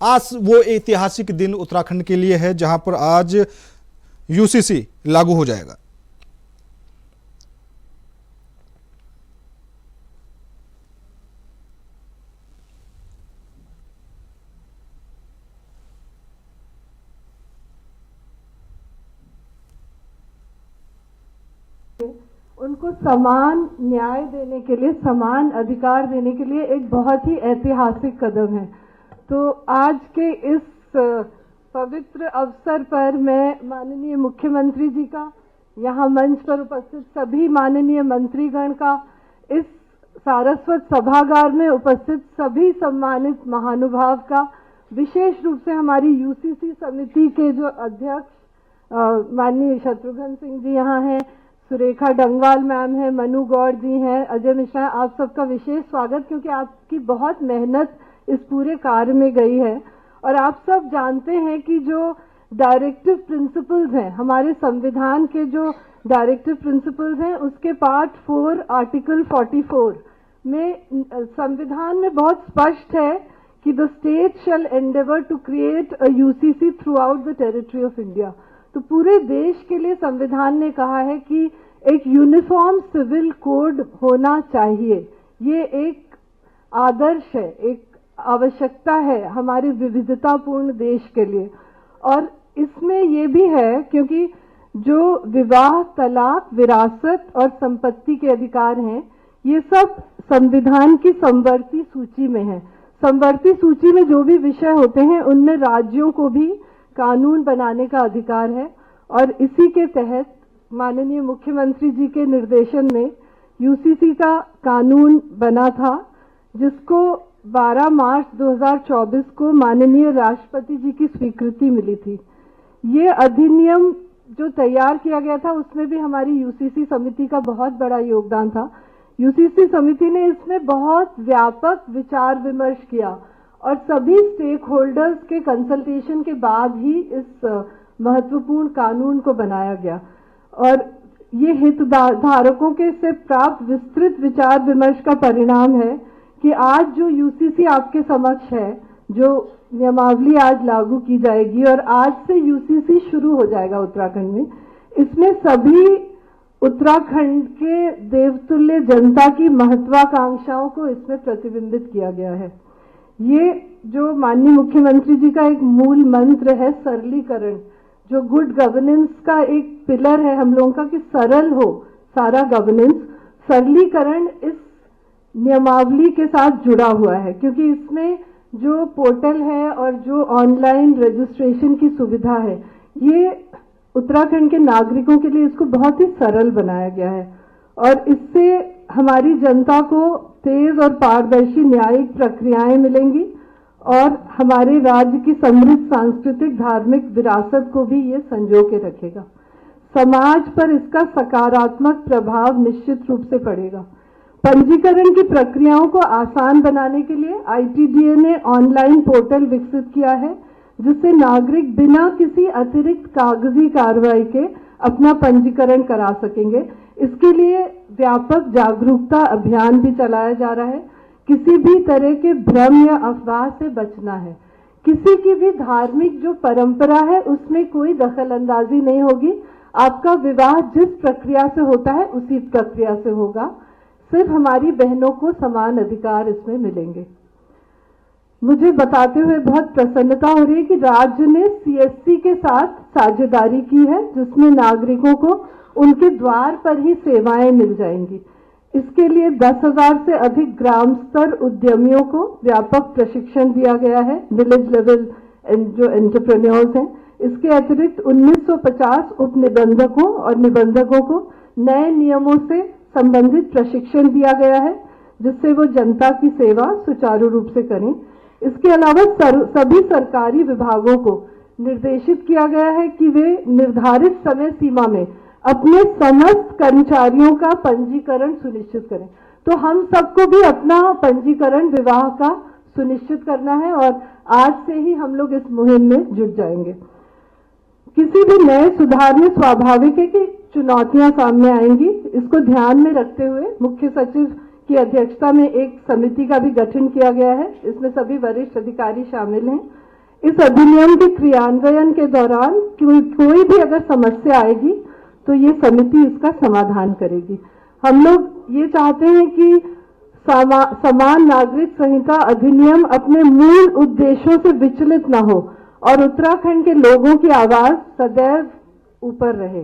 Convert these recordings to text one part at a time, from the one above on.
आज वो ऐतिहासिक दिन उत्तराखंड के लिए है जहां पर आज यूसीसी लागू हो जाएगा। उनको समान न्याय देने के लिए, समान अधिकार देने के लिए एक बहुत ही ऐतिहासिक कदम है। तो आज के इस पवित्र अवसर पर मैं माननीय मुख्यमंत्री जी का, यहाँ मंच पर उपस्थित सभी माननीय मंत्रीगण का, इस सारस्वत सभागार में उपस्थित सभी सम्मानित महानुभाव का, विशेष रूप से हमारी यूसीसी समिति के जो अध्यक्ष माननीय शत्रुघ्न सिंह जी यहाँ हैं, सुरेखा डंगवाल मैम है, मनु गौड़ जी हैं, अजय मिश्रा, आप सबका विशेष स्वागत, क्योंकि आपकी बहुत मेहनत इस पूरे कार्य में गई है। और आप सब जानते हैं कि जो डायरेक्टिव प्रिंसिपल्स हैं, हमारे संविधान के जो डायरेक्टिव प्रिंसिपल्स हैं, उसके पार्ट 4 आर्टिकल 44 में संविधान में बहुत स्पष्ट है कि the state shall endeavour to create a UCC throughout the territory of India. तो पूरे देश के लिए संविधान ने कहा है कि एक यूनिफॉर्म सिविल कोड होना चाहिए। ये एक आदर्श है, एक आवश्यकता है हमारे विविधतापूर्ण देश के लिए। और इसमें ये भी है क्योंकि जो विवाह, तलाक, विरासत और संपत्ति के अधिकार हैं, ये सब संविधान की समवर्ती सूची में है। समवर्ती सूची में जो भी विषय होते हैं उनमें राज्यों को भी कानून बनाने का अधिकार है। और इसी के तहत माननीय मुख्यमंत्री जी के निर्देशन में यूसीसी का कानून बना था, जिसको 12 मार्च 2024 को माननीय राष्ट्रपति जी की स्वीकृति मिली थी। ये अधिनियम जो तैयार किया गया था उसमें भी हमारी यूसीसी समिति का बहुत बड़ा योगदान था। यूसीसी समिति ने इसमें बहुत व्यापक विचार विमर्श किया और सभी स्टेक होल्डर्स के कंसल्टेशन के बाद ही इस महत्वपूर्ण कानून को बनाया गया। और ये हितधारकों के से प्राप्त विस्तृत विचार विमर्श का परिणाम है कि आज जो यूसीसी आपके समक्ष है, जो नियमावली आज लागू की जाएगी और आज से यूसीसी शुरू हो जाएगा उत्तराखंड में, इसमें सभी उत्तराखंड के देवतुल्य जनता की महत्वाकांक्षाओं को इसमें प्रतिबिंबित किया गया है। ये जो माननीय मुख्यमंत्री जी का एक मूल मंत्र है, सरलीकरण, जो गुड गवर्नेंस का एक पिलर है हम लोगों का कि सरल हो सारा गवर्नेंस, सरलीकरण इस नियमावली के साथ जुड़ा हुआ है। क्योंकि इसमें जो पोर्टल है और जो ऑनलाइन रजिस्ट्रेशन की सुविधा है, ये उत्तराखंड के नागरिकों के लिए इसको बहुत ही सरल बनाया गया है। और इससे हमारी जनता को तेज और पारदर्शी न्यायिक प्रक्रियाएं मिलेंगी और हमारे राज्य की समृद्ध सांस्कृतिक धार्मिक विरासत को भी ये संजो के रखेगा। समाज पर इसका सकारात्मक प्रभाव निश्चित रूप से पड़ेगा। पंजीकरण की प्रक्रियाओं को आसान बनाने के लिए आईटीडीए ने ऑनलाइन पोर्टल विकसित किया है, जिससे नागरिक बिना किसी अतिरिक्त कागजी कार्रवाई के अपना पंजीकरण करा सकेंगे। इसके लिए व्यापक जागरूकता अभियान भी चलाया जा रहा है। किसी भी तरह के भ्रम या अफवाह से बचना है। किसी की भी धार्मिक जो परंपरा है उसमें कोई दखल अंदाजी नहीं होगी। आपका विवाह जिस प्रक्रिया से होता है उसी प्रक्रिया से होगा। सिर्फ हमारी बहनों को समान अधिकार इसमें मिलेंगे। मुझे बताते हुए बहुत प्रसन्नता हो रही है कि राज्य ने सीएससी के साथ साझेदारी की है, जिसमें नागरिकों को उनके द्वार पर ही सेवाएं मिल जाएंगी। इसके लिए 10,000 से अधिक ग्राम स्तर उद्यमियों को व्यापक प्रशिक्षण दिया गया है, विलेज लेवल जो एंटरप्रेन्योर्स हैं। इसके अतिरिक्त 1950 उप निबंधकों और निबंधकों को नए नियमों से संबंधित प्रशिक्षण दिया गया है, जिससे वो जनता की सेवा सुचारू रूप से करें। इसके अलावा सभी सरकारी विभागों को निर्देशित किया गया है कि वे निर्धारित समय सीमा में अपने समस्त कर्मचारियों का पंजीकरण सुनिश्चित करें। तो हम सबको भी अपना पंजीकरण विवाह का सुनिश्चित करना है और आज से ही हम लोग इस मुहिम में जुट जाएंगे। किसी भी नए सुधार में स्वाभाविक है कि चुनौतियां सामने आएंगी। इसको ध्यान में रखते हुए मुख्य सचिव की अध्यक्षता में एक समिति का भी गठन किया गया है। इसमें सभी वरिष्ठ अधिकारी शामिल हैं। इस अधिनियम के क्रियान्वयन के दौरान कोई भी अगर समस्या आएगी तो ये समिति इसका समाधान करेगी। हम लोग ये चाहते हैं कि समान नागरिक संहिता अधिनियम अपने मूल उद्देश्यों से विचलित न हो और उत्तराखंड के लोगों की आवाज सदैव ऊपर रहे।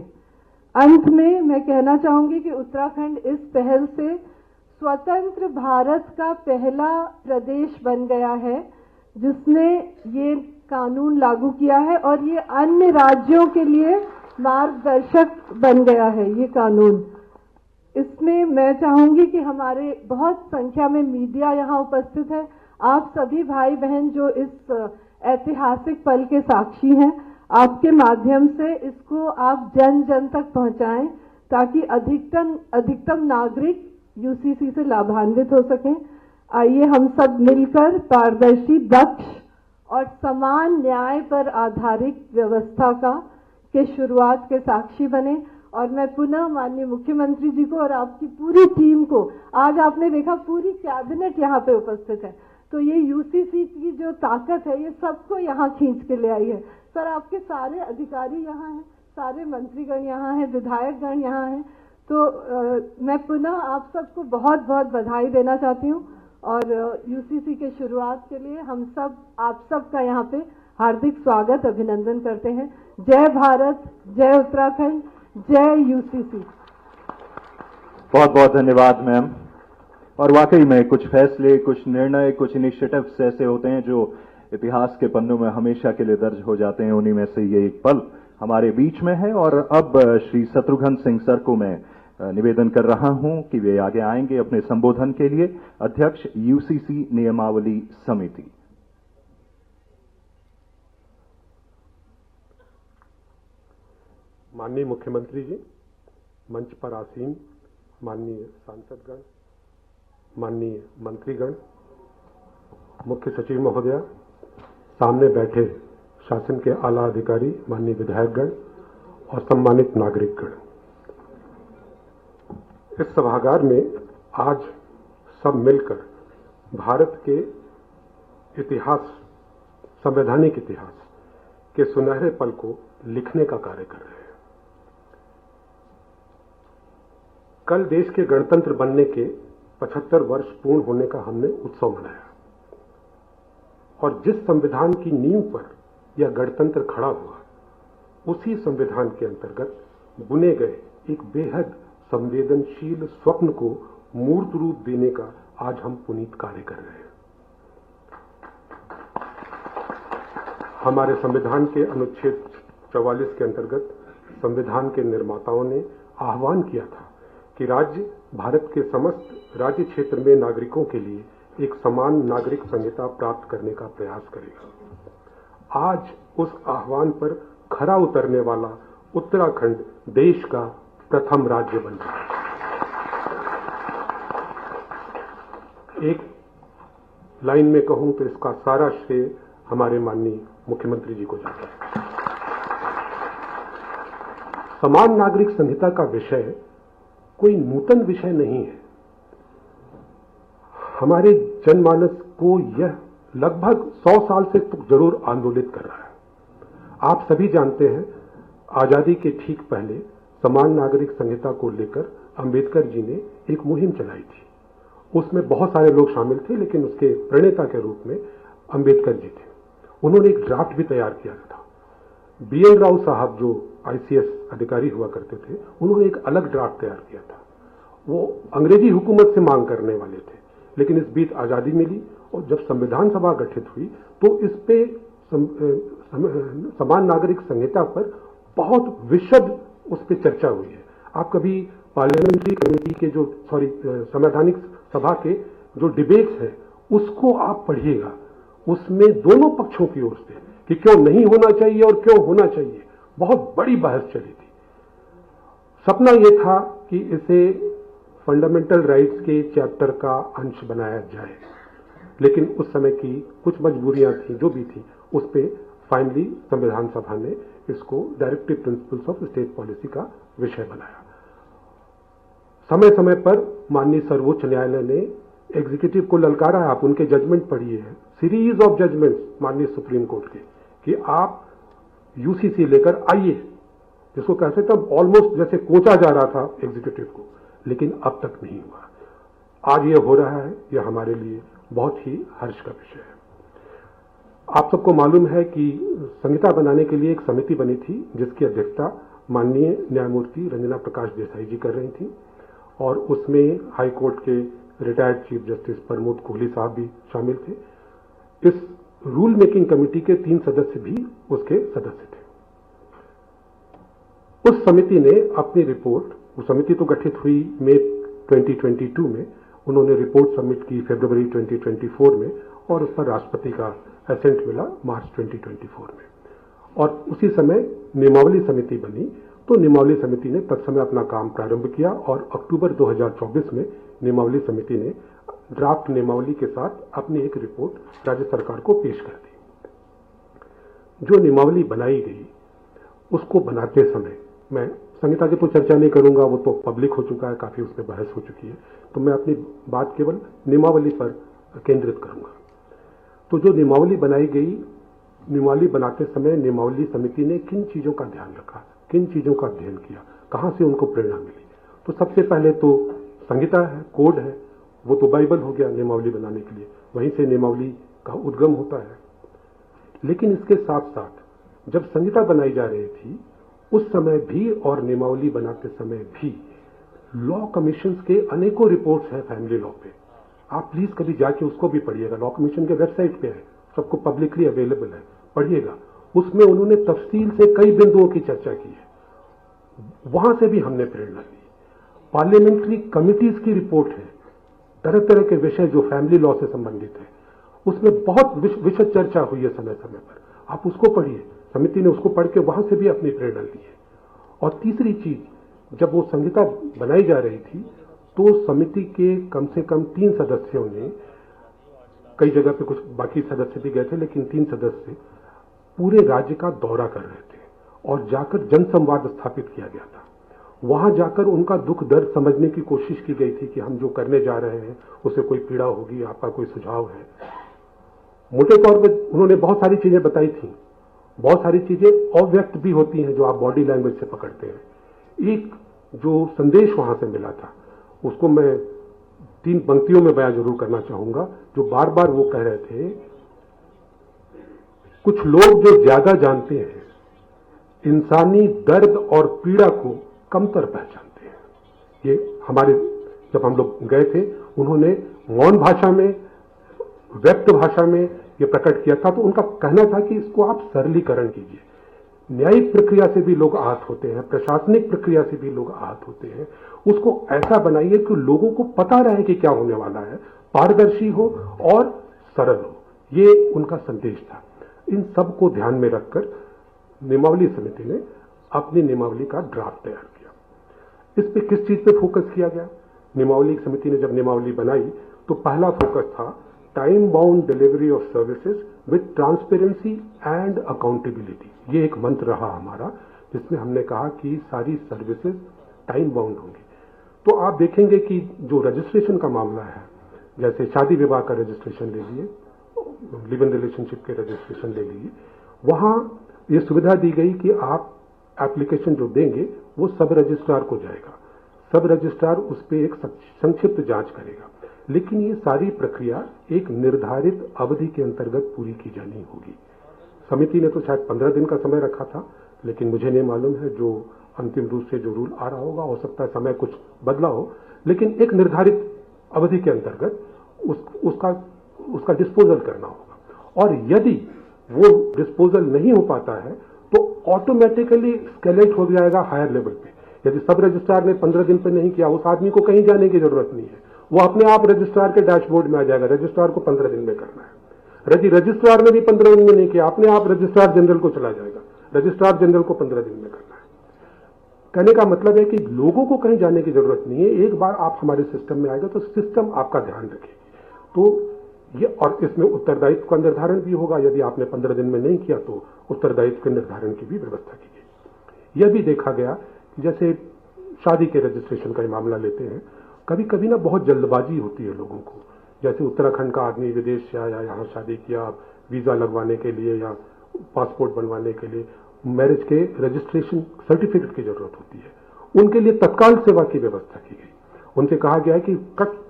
अंत में मैं कहना चाहूंगी कि उत्तराखंड इस पहल से स्वतंत्र भारत का पहला प्रदेश बन गया है जिसने ये कानून लागू किया है और ये अन्य राज्यों के लिए मार्गदर्शक बन गया है ये कानून। इसमें मैं चाहूंगी कि हमारे बहुत संख्या में मीडिया यहाँ उपस्थित है। आप सभी भाई बहन जो इस ऐतिहासिक पल के साक्षी हैं, आपके माध्यम से इसको आप जन जन तक पहुंचाएं ताकि अधिकतम नागरिक यूसीसी से लाभान्वित हो सकें। आइए हम सब मिलकर पारदर्शी, दक्ष और समान न्याय पर आधारित व्यवस्था के शुरुआत के साक्षी बने। और मैं पुनः माननीय मुख्यमंत्री जी को और आपकी पूरी टीम को, आज आपने देखा पूरी कैबिनेट यहाँ पे उपस्थित है, तो ये यूसीसी की जो ताकत है ये सबको यहाँ खींच के ले आई है। सर, आपके सारे अधिकारी यहाँ हैं, सारे मंत्रीगण यहाँ हैं, विधायकगण यहाँ हैं, तो मैं पुनः आप सबको बहुत बहुत बधाई देना चाहती हूँ। और यूसीसी के शुरुआत के लिए हम सब, आप सबका यहाँ पे हार्दिक स्वागत, अभिनंदन करते हैं। जय भारत, जय उत्तराखंड, जय यूसीसी। बहुत बहुत धन्यवाद मैम। और वाकई में कुछ फैसले, कुछ निर्णय, कुछ इनिशिएटिव्स ऐसे होते हैं जो इतिहास के पन्नों में हमेशा के लिए दर्ज हो जाते हैं। उन्हीं में से ये एक पल हमारे बीच में है। और अब श्री शत्रुघ्न सिंह सर को मैं निवेदन कर रहा हूं कि वे आगे आएंगे अपने संबोधन के लिए। अध्यक्ष यूसीसी नियमावली समिति। माननीय मुख्यमंत्री जी, मंच पर आसीन माननीय सांसदगण, माननीय मंत्रीगण, मुख्य सचिव महोदया, सामने बैठे शासन के आला अधिकारी, माननीय विधायकगण और सम्मानित नागरिकगण, इस सभागार में आज सब मिलकर भारत के इतिहास, संवैधानिक इतिहास के सुनहरे पल को लिखने का कार्य कर रहे हैं। कल देश के गणतंत्र बनने के 75 वर्ष पूर्ण होने का हमने उत्सव मनाया और जिस संविधान की नींव पर यह गणतंत्र खड़ा हुआ, उसी संविधान के अंतर्गत बुने गए एक बेहद संवेदनशील स्वप्न को मूर्त रूप देने का आज हम पुनीत कार्य कर रहे हैं। हमारे संविधान के अनुच्छेद 44 के अंतर्गत संविधान के निर्माताओं ने आह्वान किया था कि राज्य भारत के समस्त राज्य क्षेत्र में नागरिकों के लिए एक समान नागरिक संहिता प्राप्त करने का प्रयास करेगा। आज उस आह्वान पर खरा उतरने वाला उत्तराखंड देश का प्रथम राज्य बन गया। एक लाइन में कहूं तो इसका सारा श्रेय हमारे माननीय मुख्यमंत्री जी को जाता है। समान नागरिक संहिता का विषय कोई नूतन विषय नहीं है। हमारे जनमानस को यह लगभग 100 साल से तो जरूर आंदोलित कर रहा है। आप सभी जानते हैं, आजादी के ठीक पहले समान नागरिक संहिता को लेकर अंबेडकर जी ने एक मुहिम चलाई थी। उसमें बहुत सारे लोग शामिल थे, लेकिन उसके प्रणेता के रूप में अंबेडकर जी थे। उन्होंने एक ड्राफ्ट भी तैयार किया था। BN राव साहब जो ICS अधिकारी हुआ करते थे, उन्होंने एक अलग ड्राफ्ट तैयार किया था। वो अंग्रेजी हुकूमत से मांग करने वाले थे, लेकिन इस बीच आजादी मिली और जब संविधान सभा गठित हुई तो इस पे समान नागरिक संहिता पर बहुत विशद उस पर चर्चा हुई है। आप कभी पार्लियामेंट्री कमेटी के जो संवैधानिक सभा के जो डिबेट्स हैं उसको आप पढ़िएगा। उसमें दोनों पक्षों की ओर से कि क्यों नहीं होना चाहिए और क्यों होना चाहिए, बहुत बड़ी बहस चली थी। सपना यह था कि इसे फंडामेंटल राइट्स के चैप्टर का अंश बनाया जाए, लेकिन उस समय की कुछ मजबूरियां थी, जो भी थी, उस पर फाइनली संविधान सभा ने इसको directive principles of state policy का विषय बनाया। समय समय पर माननीय सर्वोच्च न्यायालय ने एग्जीक्यूटिव को ललकारा है, आप उनके जजमेंट पढ़िए हैं, सीरीज ऑफ जजमेंट्स माननीय सुप्रीम कोर्ट के, कि आप यूसीसी लेकर आइए, जिसको कहते थे ऑलमोस्ट जैसे कोचा जा रहा था एग्जीक्यूटिव को, लेकिन अब तक नहीं हुआ। आज ये हो रहा है, यह हमारे लिए बहुत ही हर्ष का विषय है। आप सबको मालूम है कि संहिता बनाने के लिए एक समिति बनी थी, जिसकी अध्यक्षता माननीय न्यायमूर्ति रंजना प्रकाश देसाई जी कर रही थी, और उसमें हाई कोर्ट के retired chief justice Pramod Kohli साहब भी शामिल थे। इस रूल मेकिंग कमेटी के 3 सदस्य भी उसके सदस्य थे। उस समिति ने अपनी रिपोर्ट, वो समिति तो गठित हुई मई 2022 में, उन्होंने रिपोर्ट सबमिट की फरवरी 2024 में, और उस पर राष्ट्रपति का एसेंट मिला मार्च 2024 में। और उसी समय नियमावली समिति बनी, तो नियमावली समिति ने तत्समय अपना काम प्रारंभ किया, और अक्टूबर 2024 में नियमावली समिति ने ड्राफ्ट नियमावली के साथ अपनी एक रिपोर्ट राज्य सरकार को पेश कर दी। जो नियमावली बनाई गई, उसको बनाते समय, मैं संहिता की तो चर्चा नहीं करूंगा, वो तो पब्लिक हो चुका है, काफी उसमें बहस हो चुकी है, तो मैं अपनी बात केवल नियमावली पर केंद्रित करूंगा। तो जो नियमावली बनाई गई, नियमावली बनाते समय नियमावली समिति ने किन चीजों का ध्यान रखा, किन चीजों का अध्ययन किया, कहां से उनको प्रेरणा मिली। तो सबसे पहले तो संहिता है, कोड है, वो तो बाइबल हो गया नियमावली बनाने के लिए, वहीं से नियमावली का उद्गम होता है। लेकिन इसके साथ साथ जब संहिता बनाई जा रही थी, उस समय भी और नियमावली बनाते समय भी लॉ कमीशन के अनेकों रिपोर्ट्स हैं फैमिली लॉ पे। आप प्लीज कभी जाके उसको भी पढ़िएगा, लॉ कमीशन के वेबसाइट पे है, सबको पब्लिकली अवेलेबल है, पढ़िएगा। उसमें उन्होंने तफसील से कई बिंदुओं की चर्चा की है, वहां से भी हमने प्रेरणा ली। पार्लियामेंट्री कमिटीज की रिपोर्ट है, तरह तरह के विषय जो फैमिली लॉ से संबंधित है, उसमें बहुत विशद चर्चा हुई है समय समय पर, आप उसको पढ़िए। समिति ने उसको पढ़ के वहां से भी अपनी प्रेरणा ली है। और तीसरी चीज, जब वो संहिता बनाई जा रही थी, तो समिति के कम से कम 3 सदस्यों ने, कई जगह पे कुछ बाकी सदस्य भी गए थे, लेकिन 3 सदस्य पूरे राज्य का दौरा कर रहे थे, और जाकर जनसंवाद स्थापित किया गया था। वहां जाकर उनका दुख दर्द समझने की कोशिश की गई थी कि हम जो करने जा रहे हैं उसे कोई पीड़ा होगी, आपका कोई सुझाव है। मोटे तौर पर उन्होंने बहुत सारी चीजें बताई थी, बहुत सारी चीजें अव्यक्त भी होती हैं जो आप बॉडी लैंग्वेज से पकड़ते हैं। एक जो संदेश वहां से मिला था, उसको मैं 3 पंक्तियों में बयां जरूर करना चाहूंगा, जो बार बार वो कह रहे थे, कुछ लोग जो ज्यादा जानते हैं, इंसानी दर्द और पीड़ा को कमतर पहचानते हैं। ये हमारे, जब हम लोग गए थे, उन्होंने मौन भाषा में, व्यक्त भाषा में ये प्रकट किया था। तो उनका कहना था कि इसको आप सरलीकरण कीजिए। न्यायिक प्रक्रिया से भी लोग आहत होते हैं, प्रशासनिक प्रक्रिया से भी लोग आहत होते हैं, उसको ऐसा बनाइए कि लोगों को पता रहे कि क्या होने वाला है, पारदर्शी हो और सरल हो। ये उनका संदेश था। इन सब को ध्यान में रखकर नियमावली समिति ने अपनी नियमावली का ड्राफ्ट तैयार किया। इस पे किस चीज पे फोकस किया गया? नियमावली समिति ने जब नियमावली बनाई तो पहला फोकस था time bound delivery of services with transparency and accountability. ये एक मंत्र रहा हमारा, जिसमें हमने कहा कि सारी सर्विसेज टाइम बाउंड होंगी। तो आप देखेंगे कि जो रजिस्ट्रेशन का मामला है, जैसे शादी विवाह का रजिस्ट्रेशन ले लिए, लिव इन रिलेशनशिप के रजिस्ट्रेशन ले लिए, वहां ये सुविधा दी गई कि आप एप्लीकेशन जो देंगे वो सब रजिस्ट्रार को जाएगा, सब रजिस्ट्रार उस पर एक संक्षिप्त जांच करेगा। लेकिन ये सारी प्रक्रिया एक निर्धारित अवधि के अंतर्गत पूरी की जानी होगी। समिति ने तो शायद 15 दिन का समय रखा था, लेकिन मुझे नहीं मालूम है जो अंतिम रूप से जो रूल आ रहा होगा, हो सकता है समय कुछ बदला हो, लेकिन एक निर्धारित अवधि के अंतर्गत उसका डिस्पोजल करना होगा। और यदि वो डिस्पोजल नहीं हो पाता है तो ऑटोमेटिकली स्केलेट हो जाएगा हायर लेवल पे। यदि सब रजिस्ट्रार ने 15 दिन पे नहीं किया, उस आदमी को कहीं जाने की जरूरत नहीं है, वो अपने आप रजिस्ट्रार के डैशबोर्ड में आ जाएगा। रजिस्ट्रार को 15 दिन में करना है। यदि रजिस्ट्रार ने भी 15 दिन में नहीं किया, अपने आप रजिस्ट्रार जनरल को चला जाएगा। रजिस्ट्रार जनरल को 15 दिन में करना है। कहने का मतलब है कि लोगों को कहीं जाने की जरूरत नहीं है। एक बार आप हमारे सिस्टम में आएगा तो सिस्टम आपका ध्यान रखेगी। तो ये, और इसमें उत्तरदायित्व का निर्धारण भी होगा। यदि आपने 15 दिन में नहीं किया तो उत्तरदायित्व के निर्धारण की भी व्यवस्था की गई। यह भी देखा गया कि जैसे शादी के रजिस्ट्रेशन का ही मामला लेते हैं, कभी कभी ना बहुत जल्दबाजी होती है लोगों को। जैसे उत्तराखंड का आदमी विदेश से आया, यहाँ शादी किया, वीजा लगवाने के लिए या पासपोर्ट बनवाने के लिए मैरिज के रजिस्ट्रेशन सर्टिफिकेट की जरूरत होती है, उनके लिए तत्काल सेवा की व्यवस्था की गई। उनसे कहा गया है कि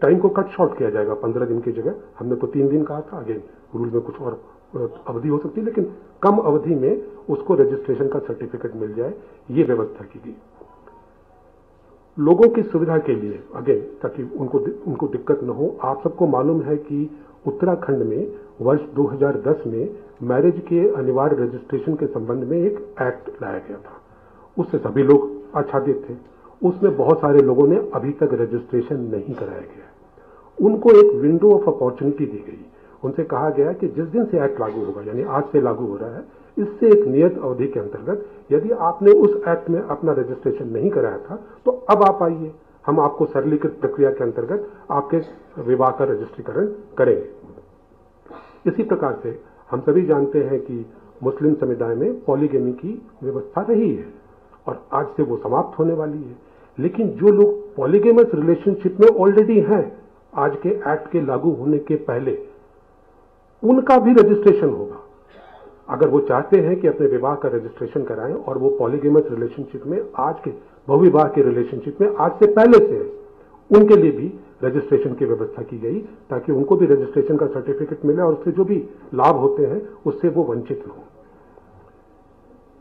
टाइम को कट शॉर्ट किया जाएगा, 15 दिन की जगह हमने तो 3 दिन कहा था, आगे रूल में कुछ और अवधि हो सकती है, लेकिन कम अवधि में उसको रजिस्ट्रेशन का सर्टिफिकेट मिल जाए, ये व्यवस्था की गई। लोगों की सुविधा के लिए अगेन, ताकि उनको दिक्कत न हो, आप सबको मालूम है कि उत्तराखंड में वर्ष 2010 में मैरिज के अनिवार्य रजिस्ट्रेशन के संबंध में एक एक्ट लाया गया था। उससे सभी लोग आच्छादित थे। उसमें बहुत सारे लोगों ने अभी तक रजिस्ट्रेशन नहीं कराया गया। उनको एक विंडो ऑफ अपॉर्चुनिटी दी गई। उनसे कहा गया कि जिस दिन से एक्ट लागू होगा, यानी आज से लागू हो रहा है, इससे एक नियत अवधि के अंतर्गत यदि आपने उस एक्ट में अपना रजिस्ट्रेशन नहीं कराया था तो अब आप आइए, हम आपको सरलीकृत प्रक्रिया के अंतर्गत आपके विवाह का रजिस्ट्रीकरण करेंगे। इसी प्रकार से हम सभी जानते हैं कि मुस्लिम समुदाय में पॉलीगेमी की व्यवस्था रही है और आज से वो समाप्त होने वाली है। लेकिन जो लोग पॉलीगेमस रिलेशनशिप में ऑलरेडी हैं, आज के एक्ट के लागू होने के पहले उनका भी रजिस्ट्रेशन होगा। अगर वो चाहते हैं कि अपने विवाह का रजिस्ट्रेशन कराएं और वो पॉलीगेमस रिलेशनशिप में, आज के बहुविवाह के रिलेशनशिप में आज से पहले से है, उनके लिए भी रजिस्ट्रेशन की व्यवस्था की गई ताकि उनको भी रजिस्ट्रेशन का सर्टिफिकेट मिले और उससे जो भी लाभ होते हैं उससे वो वंचित न हो।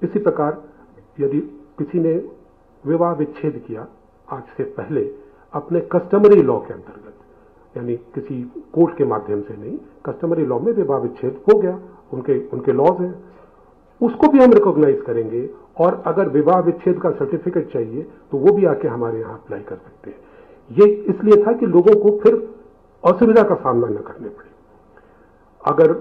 इसी प्रकार यदि किसी ने विवाह विच्छेद किया आज से पहले अपने कस्टमरी लॉ के अंतर्गत, यानी किसी कोर्ट के माध्यम से नहीं, कस्टमरी लॉ में विवाह विच्छेद हो गया, उनके लॉज हैं, उसको भी हम रिकॉग्नाइज करेंगे। और अगर विवाह विच्छेद का सर्टिफिकेट चाहिए तो वो भी आके हमारे यहाँ अप्लाई कर सकते हैं। ये इसलिए था कि लोगों को फिर असुविधा का सामना न करने पड़े। अगर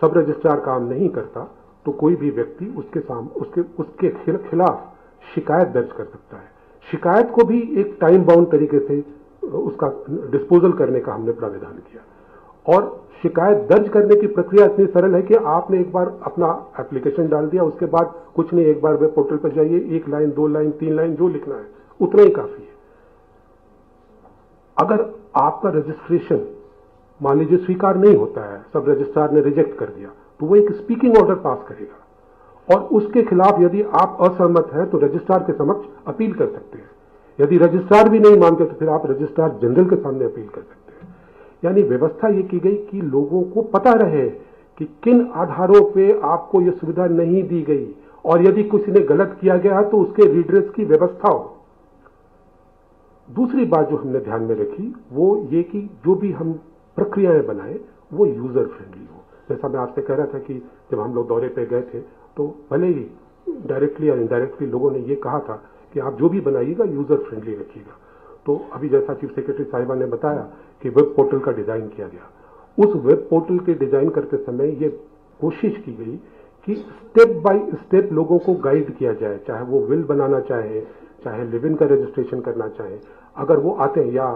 सब रजिस्ट्रार काम नहीं करता तो कोई भी व्यक्ति उसके खिलाफ शिकायत दर्ज कर सकता है। शिकायत को भी एक टाइम बाउंड तरीके से उसका डिस्पोजल करने का हमने प्राविधान किया। और शिकायत दर्ज करने की प्रक्रिया इतनी सरल है कि आपने एक बार अपना एप्लीकेशन डाल दिया, उसके बाद कुछ नहीं, एक बार वेब पोर्टल पर जाइए, 1 लाइन 2 लाइन 3 लाइन जो लिखना है उतना ही काफी है। अगर आपका रजिस्ट्रेशन मान लीजिए स्वीकार नहीं होता है, सब रजिस्ट्रार ने रिजेक्ट कर दिया, तो वो एक स्पीकिंग ऑर्डर पास करेगा और उसके खिलाफ यदि आप असहमत हैं तो रजिस्ट्रार के समक्ष अपील कर सकते हैं। यदि रजिस्ट्रार भी नहीं मानते तो फिर आप रजिस्ट्रार जनरल के सामने अपील कर सकते हैं। यानी व्यवस्था ये की गई कि लोगों को पता रहे कि किन आधारों पे आपको ये सुविधा नहीं दी गई और यदि किसी ने गलत किया गया तो उसके रिड्रेस की व्यवस्था हो। दूसरी बात जो हमने ध्यान में रखी वो ये कि जो भी हम प्रक्रियाएं बनाए वो यूजर फ्रेंडली हो। जैसा मैं आपसे कह रहा था कि जब हम लोग दौरे पे गए थे तो भले ही डायरेक्टली या इनडायरेक्टली लोगों ने ये कहा था कि आप जो भी बनाइएगा यूजर फ्रेंडली रखिएगा। तो अभी जैसा चीफ सेक्रेटरी साहिबा ने बताया कि वेब पोर्टल का डिजाइन किया गया। उस वेब पोर्टल के डिजाइन करते समय ये कोशिश की गई कि स्टेप बाय स्टेप लोगों को गाइड किया जाए, चाहे वो विल बनाना चाहे, चाहे लिव इन का रजिस्ट्रेशन करना चाहे, अगर वो आते हैं या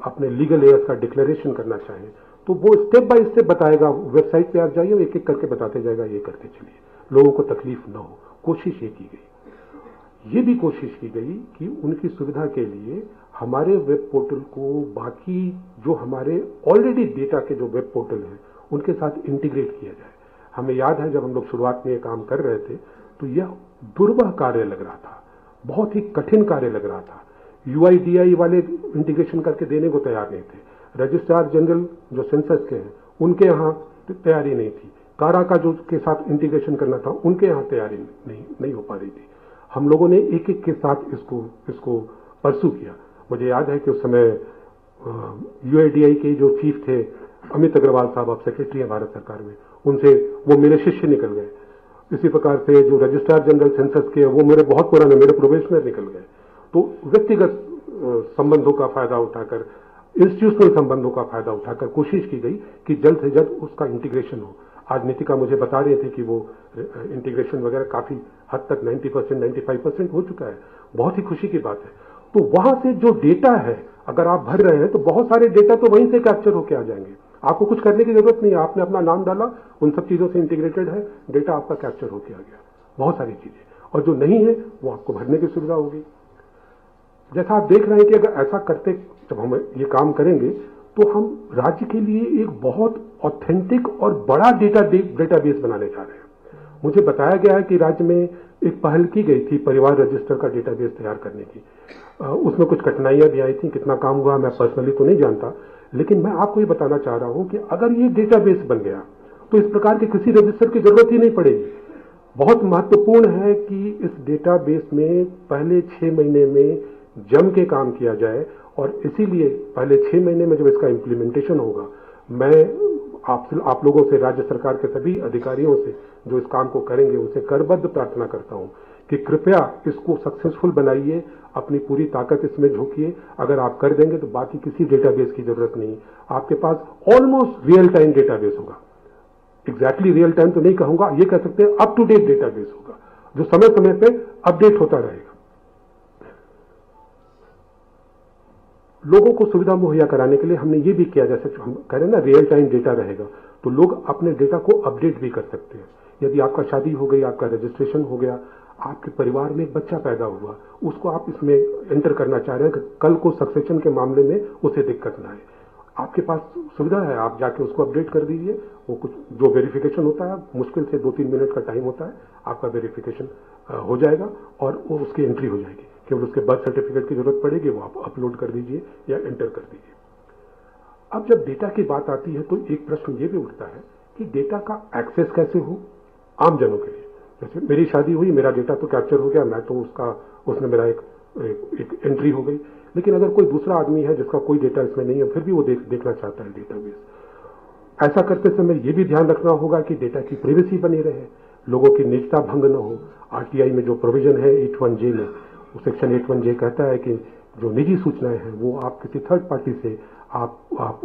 अपने लीगल एयर्स का डिक्लेरेशन करना चाहें तो वो स्टेप बाय स्टेप बताएगा। वेबसाइट पे आप जाइए, एक एक करके बताते जाएगा, ये करते चलिए, लोगों को तकलीफ न हो। कोशिश ये की गई। ये भी कोशिश की गई कि उनकी सुविधा के लिए हमारे वेब पोर्टल को बाकी जो हमारे ऑलरेडी डेटा के जो वेब पोर्टल हैं उनके साथ इंटीग्रेट किया जाए। हमें याद है जब हम लोग शुरुआत में ये काम कर रहे थे तो यह दुर्बह कार्य लग रहा था, बहुत ही कठिन कार्य लग रहा था। UIDAI वाले इंटीग्रेशन करके देने को तैयार नहीं थे। रजिस्ट्रार जनरल जो सेंसस के हैं उनके यहाँ तैयारी नहीं थी। कारा का जो के साथ इंटीग्रेशन करना था उनके यहाँ तैयारी नहीं हो पा रही थी। हम लोगों ने एक एक के साथ इसको परसू किया। मुझे याद है कि उस समय UIDAI के जो चीफ थे अमित अग्रवाल साहब, अब सेक्रेटरी है भारत सरकार में, उनसे वो मेरे शिष्य निकल गए। इसी प्रकार से जो रजिस्ट्रार जनरल सेंसस के वो मेरे बहुत पुराने, मेरे प्रोबेशनर निकल गए। तो व्यक्तिगत संबंधों का फायदा उठाकर, इंस्टीट्यूशनल संबंधों का फायदा उठाकर कोशिश की गई कि जल्द से जल्द उसका इंटीग्रेशन हो। आज नीतिका मुझे बता रही थी कि वो इंटीग्रेशन वगैरह काफी हद तक 90% 95% हो चुका है। बहुत ही खुशी की बात है। तो वहां से जो डेटा है अगर आप भर रहे हैं तो बहुत सारे डेटा तो वहीं से कैप्चर होकर आ जाएंगे। आपको कुछ करने की जरूरत नहीं है, आपने अपना नाम डाला, उन सब चीजों से इंटीग्रेटेड है, डेटा आपका कैप्चर होकर आ गया, बहुत सारी चीजें। और जो नहीं है वो आपको भरने की सुविधा होगी। जैसा आप देख रहे हैं कि अगर ऐसा करते, जब हम ये काम करेंगे तो हम राज्य के लिए एक बहुत ऑथेंटिक और बड़ा डेटाबेस बनाने जा रहे हैं। मुझे बताया गया है कि राज्य में एक पहल की गई थी परिवार रजिस्टर का डेटाबेस तैयार करने की। उसमें कुछ कठिनाइयां भी आई थी, कितना काम हुआ मैं पर्सनली तो नहीं जानता, लेकिन मैं आपको ये बताना चाह रहा हूं कि अगर ये डेटाबेस बन गया तो इस प्रकार के किसी रजिस्टर की जरूरत ही नहीं पड़ेगी। बहुत महत्वपूर्ण है कि इस डेटाबेस में पहले 6 महीने में जम के काम किया जाए, और इसीलिए पहले 6 महीने में जब इसका इम्प्लीमेंटेशन होगा, मैं आप लोगों से, राज्य सरकार के सभी अधिकारियों से जो इस काम को करेंगे उनसे करबद्ध प्रार्थना करता हूं कि कृपया इसको सक्सेसफुल बनाइए, अपनी पूरी ताकत इसमें झोंकिए। अगर आप कर देंगे तो बाकी किसी डेटाबेस की जरूरत नहीं, आपके पास ऑलमोस्ट रियल टाइम डेटाबेस होगा। एग्जैक्टली रियल टाइम तो नहीं कहूंगा, ये कह सकते हैं अप टू डेट डेटाबेस होगा जो समय समय पे अपडेट होता रहेगा। लोगों को सुविधा मुहैया कराने के लिए हमने ये भी किया, जैसे हम कह रहे हैं ना रियल टाइम डेटा रहेगा, तो लोग अपने डेटा को अपडेट भी कर सकते हैं। यदि आपका शादी हो गई, आपका रजिस्ट्रेशन हो गया, आपके परिवार में एक बच्चा पैदा हुआ, उसको आप इसमें एंटर करना चाह रहे हैं कि कल को सक्सेशन के मामले में उसे दिक्कत ना आए, आपके पास सुविधा है, आप जाके उसको अपडेट कर दीजिए। वो कुछ जो वेरिफिकेशन होता है मुश्किल से 2-3 मिनट का टाइम होता है, आपका वेरिफिकेशन हो जाएगा और वो उसकी एंट्री हो जाएगी। केवल उसके बर्थ सर्टिफिकेट की जरूरत पड़ेगी, वो आप अपलोड कर दीजिए या एंटर कर दीजिए। अब जब डेटा की बात आती है तो एक प्रश्न ये भी उठता है कि डेटा का एक्सेस कैसे हो आम जनों के लिए। जैसे मेरी शादी हुई, मेरा डेटा तो कैप्चर हो गया, मैं तो उसमें मेरा एक एंट्री हो गई, लेकिन अगर कोई दूसरा आदमी है जिसका कोई डेटा इसमें नहीं है, फिर भी वो देखना चाहता है डेटाबेस। ऐसा करते समय ये भी ध्यान रखना होगा कि डेटा की प्राइवेसी बनी रहे, लोगों की निजता भंग न हो। आरटीआई में जो प्रोविजन है 81J में, सेक्शन 81J कहता है कि जो निजी सूचनाएं हैं वो आप किसी थर्ड पार्टी से आप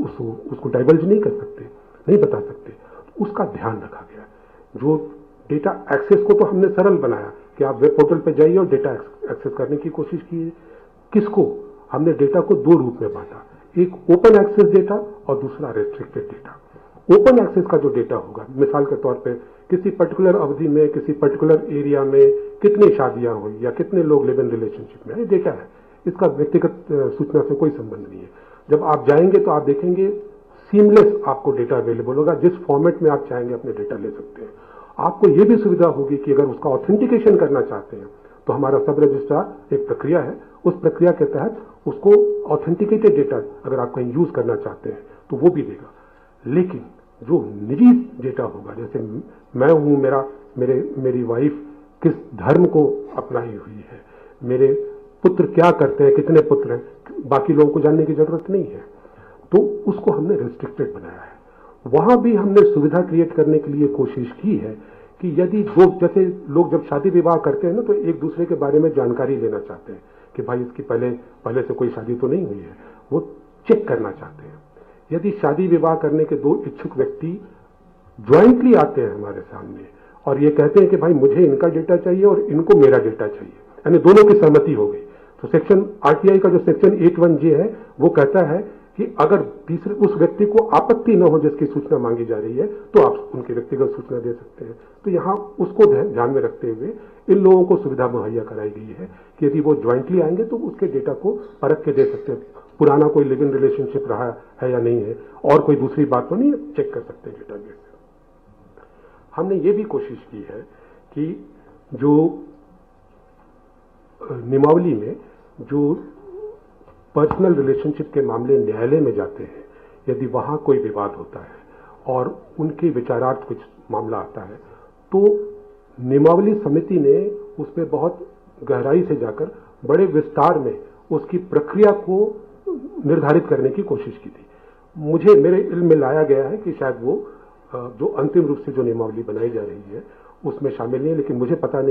उसको डाइवर्ज नहीं कर सकते, नहीं बता सकते, उसका ध्यान रखा गया। जो डेटा एक्सेस को तो हमने सरल बनाया कि आप वेब पोर्टल पर जाइए और डेटा एक्सेस करने की कोशिश कीजिए। किसको? हमने डेटा को 2 रूप में बांटा, एक ओपन एक्सेस डेटा और दूसरा रेस्ट्रिक्टेड डेटा। ओपन एक्सेस का जो डेटा होगा, मिसाल के तौर पे किसी पर्टिकुलर अवधि में किसी पर्टिकुलर एरिया में कितनी शादियां हुई या कितने लोग लिव इन रिलेशनशिप में, ये डेटा है, इसका व्यक्तिगत सूचना से कोई संबंध नहीं है। जब आप जाएंगे तो आप देखेंगे सीमलेस आपको डेटा अवेलेबल होगा, जिस फॉर्मेट में आप चाहेंगे अपने डेटा ले सकते हैं। आपको यह भी सुविधा होगी कि अगर उसका ऑथेंटिकेशन करना चाहते हैं तो हमारा सब रजिस्ट्रार एक प्रक्रिया है, उस प्रक्रिया के तहत उसको ऑथेंटिकेटेड डेटा अगर आप कहीं यूज करना चाहते हैं तो वो भी देगा। लेकिन जो निजी डेटा होगा, जैसे मैं हूं, मेरी वाइफ किस धर्म को अपनाई हुई है, मेरे पुत्र क्या करते हैं, कितने पुत्र हैं, बाकी लोगों को जानने की जरूरत नहीं है, तो उसको हमने रेस्ट्रिक्टेड बनाया है। वहां भी हमने सुविधा क्रिएट करने के लिए कोशिश की है कि यदि जैसे लोग जब शादी विवाह करते हैं ना, तो एक दूसरे के बारे में जानकारी लेना चाहते हैं कि भाई इसकी पहले से कोई शादी तो नहीं हुई है, वो चेक करना चाहते हैं। यदि शादी विवाह करने के 2 इच्छुक व्यक्ति ज्वाइंटली आते हैं हमारे सामने और ये कहते हैं कि भाई मुझे इनका डेटा चाहिए और इनको मेरा डेटा चाहिए, यानी दोनों की सहमति हो गई, तो सेक्शन आरटीआई का जो सेक्शन 81J है वो कहता है कि अगर तीसरे उस व्यक्ति को आपत्ति न हो जिसकी सूचना मांगी जा रही है तो आप उनकी व्यक्तिगत सूचना दे सकते हैं। तो यहाँ उसको ध्यान में रखते हुए इन लोगों को सुविधा मुहैया कराई गई है कि यदि वो ज्वाइंटली आएंगे तो उसके डेटा को परख के दे सकते हैं, पुराना कोई लिव इन रिलेशनशिप रहा है या नहीं है, और कोई दूसरी बात तो नहीं है, चेक कर सकते हैं डेटाबेस। हमने ये भी कोशिश की है कि जो नियमावली में जो पर्सनल रिलेशनशिप के मामले न्यायालय में जाते हैं, यदि वहां कोई विवाद होता है और उनके विचारार्थ कुछ मामला आता है, तो नियमावली समिति ने उसमें बहुत गहराई से जाकर बड़े विस्तार में उसकी प्रक्रिया को निर्धारित करने की कोशिश की थी। मेरे इल्म में लाया गया है कि शायद वो जो अंतिम रूप से जो नियमावली बनाई जा रही है उसमें शामिल नहीं है, लेकिन मुझे पता नहीं